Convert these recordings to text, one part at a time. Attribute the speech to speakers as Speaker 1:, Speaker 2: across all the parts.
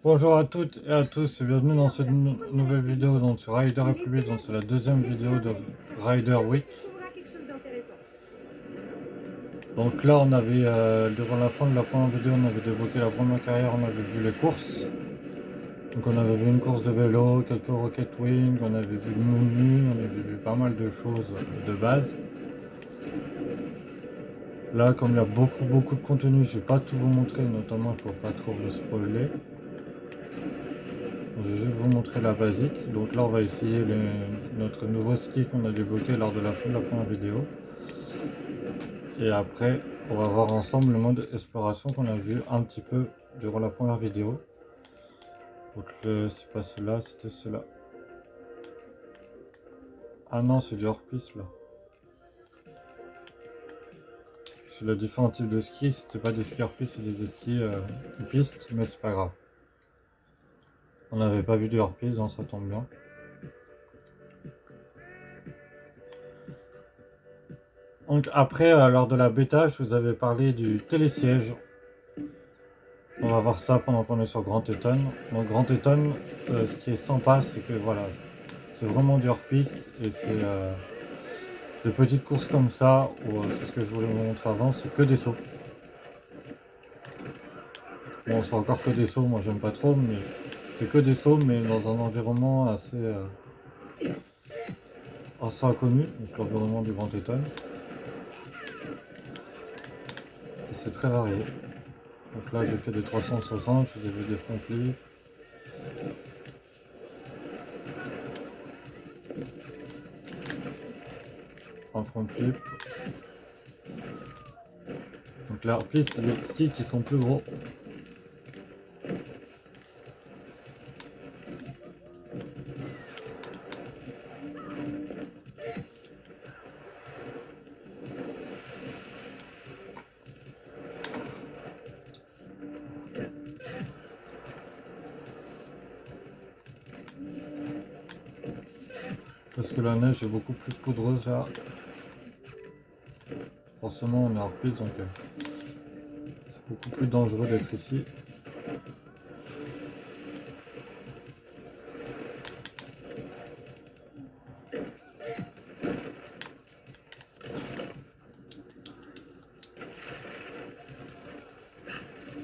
Speaker 1: Bonjour à toutes et à tous et bienvenue dans cette nouvelle vidéo donc sur Rider Republic, donc c'est la deuxième vidéo de Rider Week. Donc là on avait, durant la fin de la première vidéo, on avait débloqué la première carrière, on avait vu les courses. Donc on avait vu une course de vélo, quelques Rocket Wing, on avait vu le menu, on avait vu pas mal de choses de base. Là comme il y a beaucoup de contenu, je vais pas tout vous montrer, notamment pour pas trop vous spoiler. Je vais juste vous montrer la basique. Donc là on va essayer notre nouveau ski qu'on a débloqué lors de la fin de la première vidéo. Et après on va voir ensemble le mode exploration qu'on a vu un petit peu durant la première vidéo. Donc c'est pas cela, c'était cela. Ah non, c'est du hors-piste là. C'est le différent type de ski, c'était pas des skis hors-piste, c'était des skis piste, mais c'est pas grave. On n'avait pas vu du hors-piste, donc ça tombe bien. Donc après, lors de la bêta, je vous avais parlé du télésiège. On va voir ça pendant qu'on est sur Grand Teton. Donc Grand Teton, ce qui est sympa, c'est que voilà, c'est vraiment du hors-piste et c'est des petites courses comme ça, où c'est ce que je voulais vous montrer avant, c'est que des sauts. Bon, c'est encore que des sauts, moi j'aime pas trop, mais c'est que des sauts, mais dans un environnement assez inconnu, donc l'environnement du Grand Teton. Et c'est très varié. Donc là j'ai fait des 360, j'ai vu des front flips. Un front flip. Donc la hors-piste, c'est des skis qui sont plus gros. Parce que la neige est beaucoup plus poudreuse là. Forcément on est hors piste, donc c'est beaucoup plus dangereux d'être ici.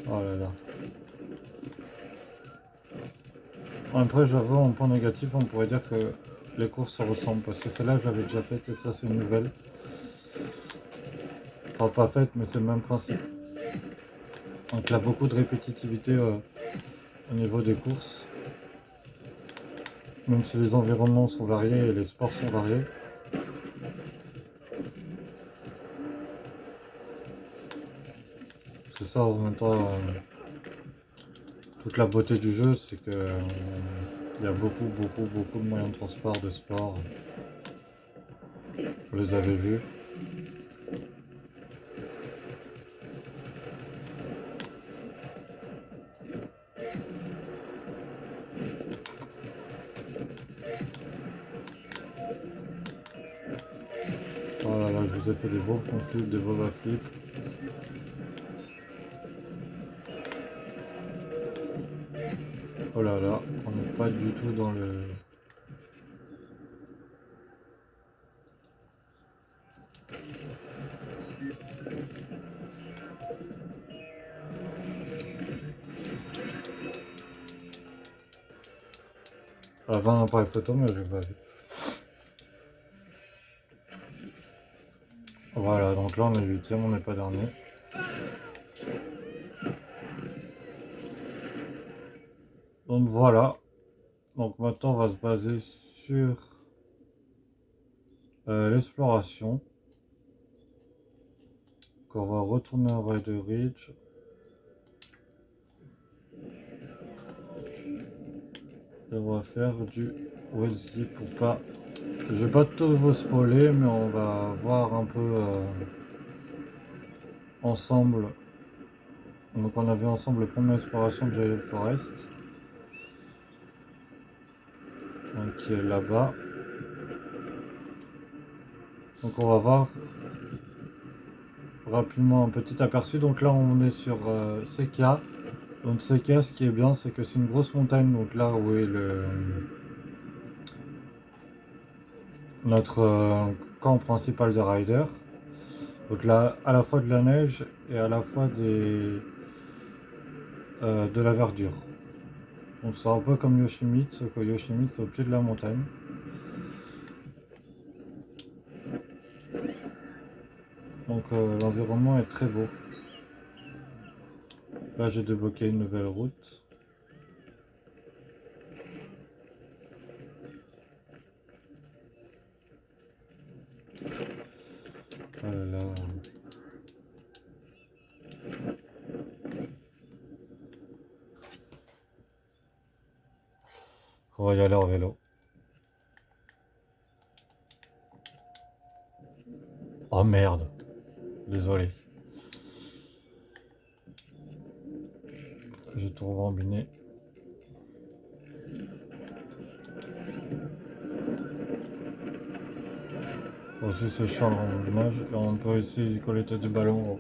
Speaker 1: Oh là là. Après j'avoue, en point négatif, on pourrait dire que les courses se ressemblent, parce que celle-là je l'avais déjà faite et ça c'est une nouvelle. Enfin pas faite, mais c'est le même principe. Donc il y a beaucoup de répétitivité au niveau des courses. Même si les environnements sont variés et les sports sont variés. C'est ça en même temps, toute la beauté du jeu, c'est que il y a beaucoup de moyens de transport, de sport. Vous les avez vus. Oh là là, je vous ai fait des beaux front flips, des beaux bas flips. Oh là là, on n'est pas du tout dans le... J'avais un appareil photo, mais j'ai pas vu. Voilà, donc là on est 8ème, on n'est pas dernier. Donc voilà. Donc maintenant on va se baser sur l'exploration. Donc on va retourner à Rider Ridge. Et on va faire du Wellski pour pas... Je vais pas tout vous spoiler, mais on va voir un peu ensemble. Donc on a vu ensemble la première exploration de Giant Forest. Donc qui est là-bas. Donc on va voir rapidement un petit aperçu. Donc là on est sur Sekia. Donc ces cas, ce qui est bien, c'est que c'est une grosse montagne, donc là où est notre camp principal de riders. Donc là, à la fois de la neige et à la fois de la verdure. Donc c'est un peu comme Yosemite, sauf que Yosemite c'est au pied de la montagne. Donc l'environnement est très beau. Là j'ai débloqué une nouvelle route. Là, on va y aller en vélo. Oh merde, désolé. J'ai tout rembiné. Aussi c'est chiant le rembobinage. Et on peut essayer de collecter du ballon.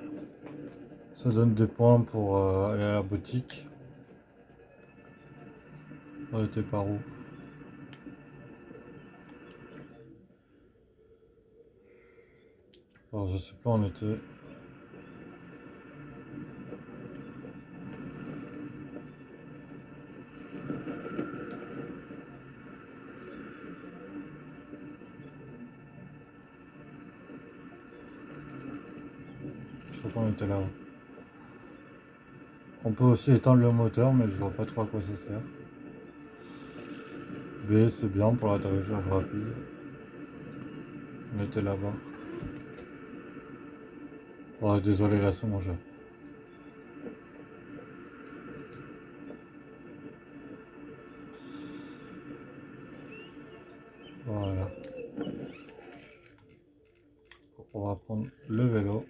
Speaker 1: Ça donne des points pour aller à la boutique. On était par où? Alors je sais pas où on était. Je crois qu'on était là-haut. On peut aussi éteindre le moteur, mais je vois pas trop à quoi ça sert. B, c'est bien pour l'atterrissage rapide. On était là-bas. Oh, désolé, là c'est mon jeu. Voilà. On va prendre le vélo.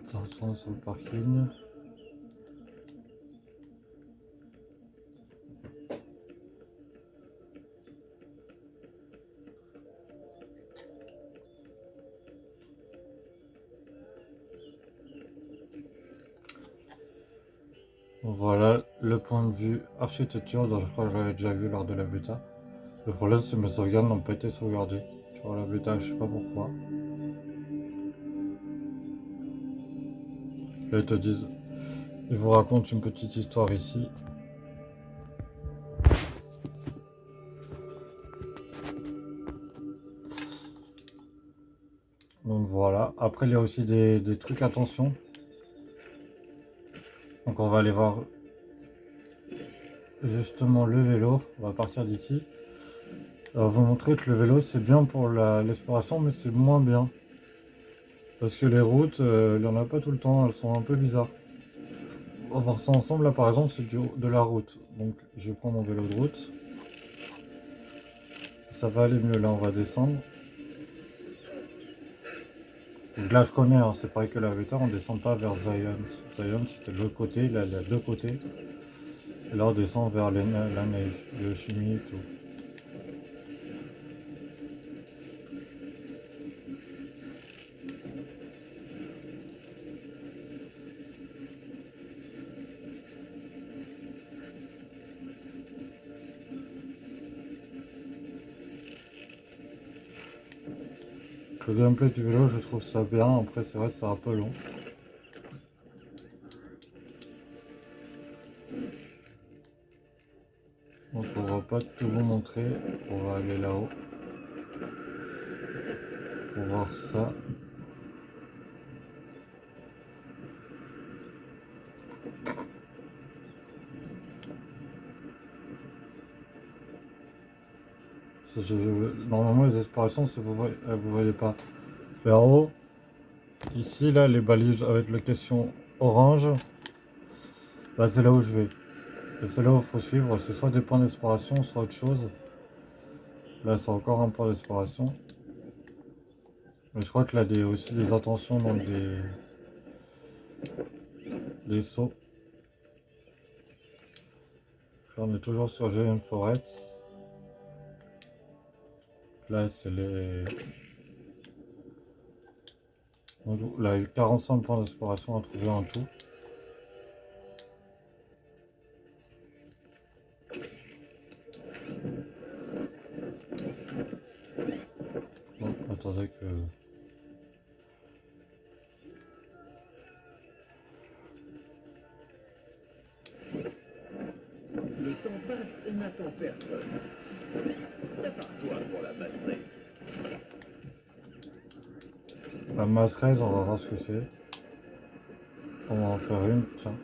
Speaker 1: Attention sur le parking. Voilà le point de vue architecture dont je crois que j'avais déjà vu lors de la bêta. Le problème c'est que mes sauvegardes n'ont pas été sauvegardées. Sur la bêta, je sais pas pourquoi. Là ils te disent, ils vous racontent une petite histoire ici. Donc voilà. Après il y a aussi des trucs attention. Donc on va aller voir justement le vélo. On va partir d'ici. Alors vous montrer que le vélo c'est bien pour l'exploration mais c'est moins bien. Parce que les routes, il n'y en a pas tout le temps, elles sont un peu bizarres. On va voir ça ensemble, là par exemple c'est de la route. Donc je prends mon vélo de route. Ça va aller mieux, là on va descendre. Donc là je connais, hein, c'est pareil que la bêta, on descend pas vers Zion. Zion c'était de l'autre côté, là il y a deux côtés. Et là on descend vers la neige, le chimie et tout. Le gameplay du vélo je trouve ça bien, après c'est vrai que c'est un peu long. Donc on va pas tout vous montrer, on va aller là-haut. Pour voir ça. Normalement les explorations, vous voyez pas. Vers en haut, ici là, les balises avec la question orange, bah, c'est là où je vais. Et c'est là où il faut suivre, c'est soit des points d'exploration, soit autre chose. Là c'est encore un point d'exploration. Mais je crois que là il y a aussi des attentions dans des sauts. Là on est toujours sur Giant Forest. Là, c'est les... Donc, là, il y a eu 45 points d'exploration à trouver en tout. Bon, attendez que...
Speaker 2: Le temps passe et n'attend personne. Prépare-toi pour la mass race.
Speaker 1: La mass race, on va voir ce que c'est. On va en faire une, tiens.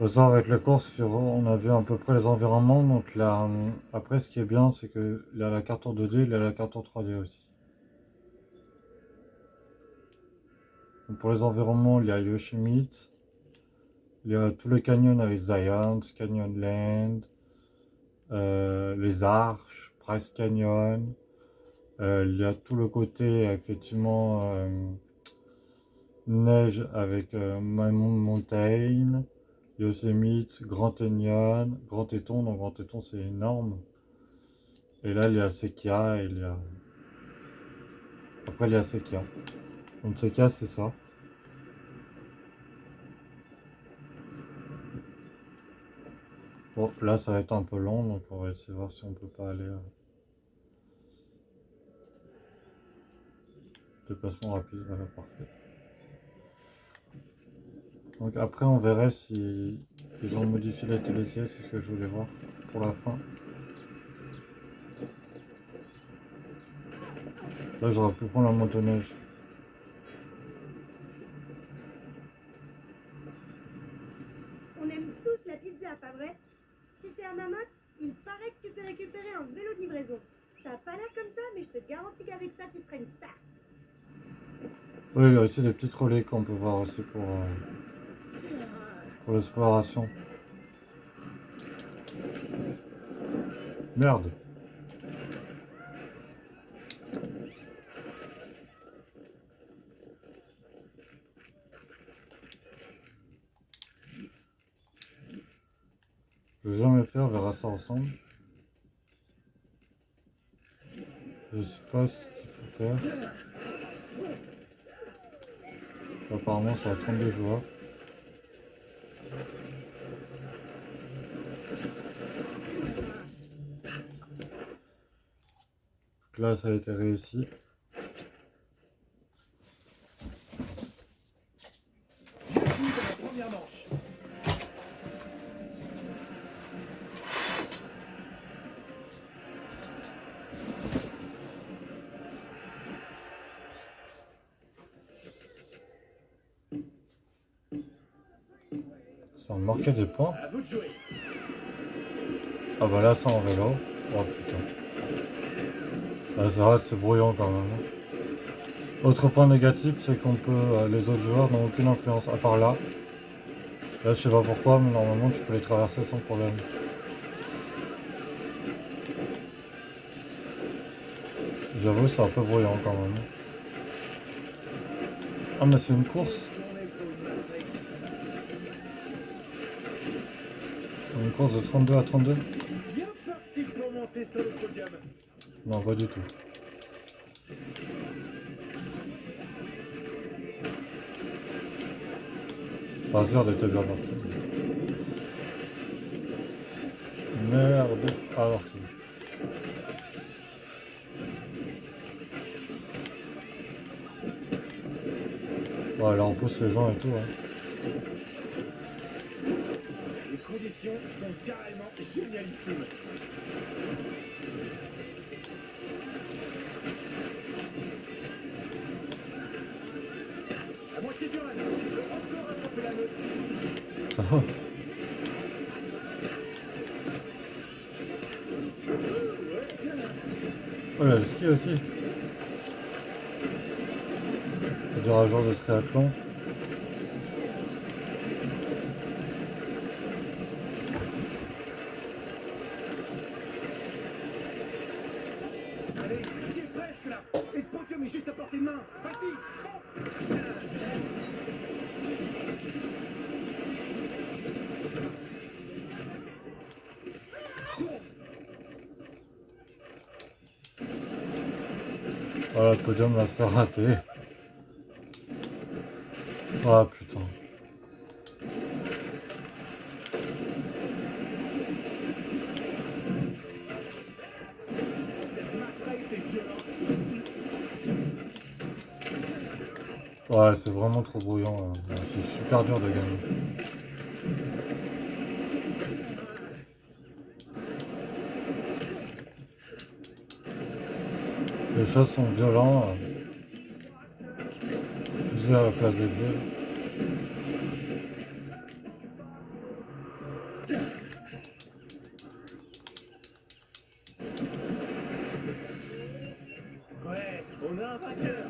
Speaker 1: Ça, avec les courses, on a vu à peu près les environnements. Donc là, après, ce qui est bien, c'est qu'il y a la carte en 2D, il y a la carte en 3D aussi. Donc pour les environnements, il y a Yosemite, il y a tous les canyons avec Zions, Canyonland, les Arches, Bryce Canyon. Il y a tout le côté, effectivement, neige avec Mammoth Mountain, Yosemite, Grand Canyon, Grand Teton. Donc Grand Teton, c'est énorme. Et là, il y a Sequoia, et il y a... Après, il y a Sequoia. Donc Sequoia, c'est ça. Bon, là, ça va être un peu long, donc on va essayer de voir si on peut pas aller... Déplacement rapide, voilà, parfait. Donc après, on verrait si ils ont modifié la télésiège, c'est ce que je voulais voir pour la fin. Là, j'aurais pu prendre la motoneige.
Speaker 3: On aime tous la pizza, pas vrai? Si t'es à Mamotte, il paraît que tu peux récupérer un vélo de livraison. Ça a pas l'air comme ça, mais je te garantis qu'avec ça, tu seras une star.
Speaker 1: Oui, il y a aussi des petits relais qu'on peut voir aussi pour l'exploration. Merde. Je vais jamais faire, on verra ça ensemble. Je sais pas ce qu'il faut faire. Apparemment, ça a 32 joueurs. Donc là, ça a été réussi.
Speaker 2: Première manche.
Speaker 1: Ça me marquait des points.
Speaker 2: À vous de jouer.
Speaker 1: Ah bah là, ça en vélo. Oh putain. Ah, c'est vrai, c'est brouillon quand même. Autre point négatif, c'est qu'on peut... les autres joueurs n'ont aucune influence, à part là. Là, je sais pas pourquoi, mais normalement, tu peux les traverser sans problème. J'avoue, c'est un peu bruyant quand même. Ah, mais c'est une course. Une course de 32 à 32?
Speaker 2: Bien parti pour monter sur le podium.
Speaker 1: Non, pas du tout. Pas sûr d'être bien parti. Merde. Alors, c'est... Ouais, là, on pousse les gens et tout. Hein.
Speaker 2: Les conditions sont carrément génialissimes. À moitié du run, il faut encore rattraper la note.
Speaker 1: Ça va. Oh, il y a le ski aussi. C'est dur un jour de triathlon.
Speaker 2: main. Facile.
Speaker 1: Voilà, le podium là, c'est raté. Ah putain.
Speaker 2: Cette masse race est violente.
Speaker 1: Ouais, c'est vraiment trop brouillant. C'est super dur de gagner. Les choses sont violents. Fusée à la place des bulles.
Speaker 2: Ouais, on a un vainqueur.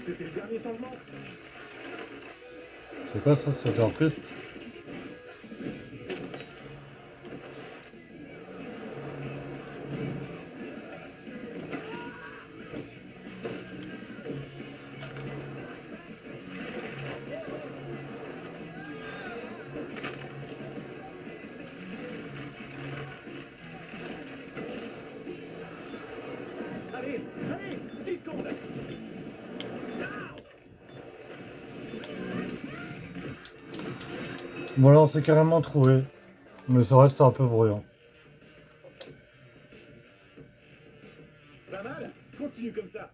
Speaker 2: C'était le dernier changement.
Speaker 1: C'est quoi ça, c'est leur piste?
Speaker 2: Allez, allez, 10 secondes.
Speaker 1: Bon là on s'est carrément trouvé. Mais ça reste un peu bruyant.
Speaker 2: Pas mal. Continue comme ça.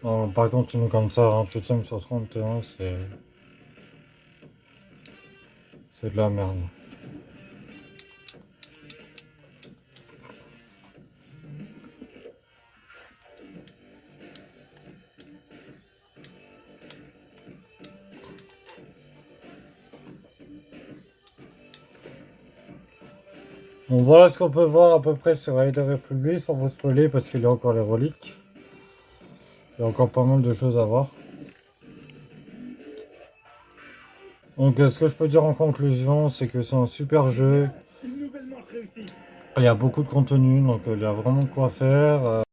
Speaker 1: Non, par contre, tu nous comme ça, 28ème sur 31, c'est de la merde. Bon, voilà ce qu'on peut voir à peu près sur Rider Republic sans vous spoiler parce qu'il y a encore les reliques. Il y a encore pas mal de choses à voir. Donc ce que je peux dire en conclusion, c'est que c'est un super jeu.
Speaker 2: Une nouvelle manche réussie.
Speaker 1: Il y a beaucoup de contenu, donc il y a vraiment de quoi faire.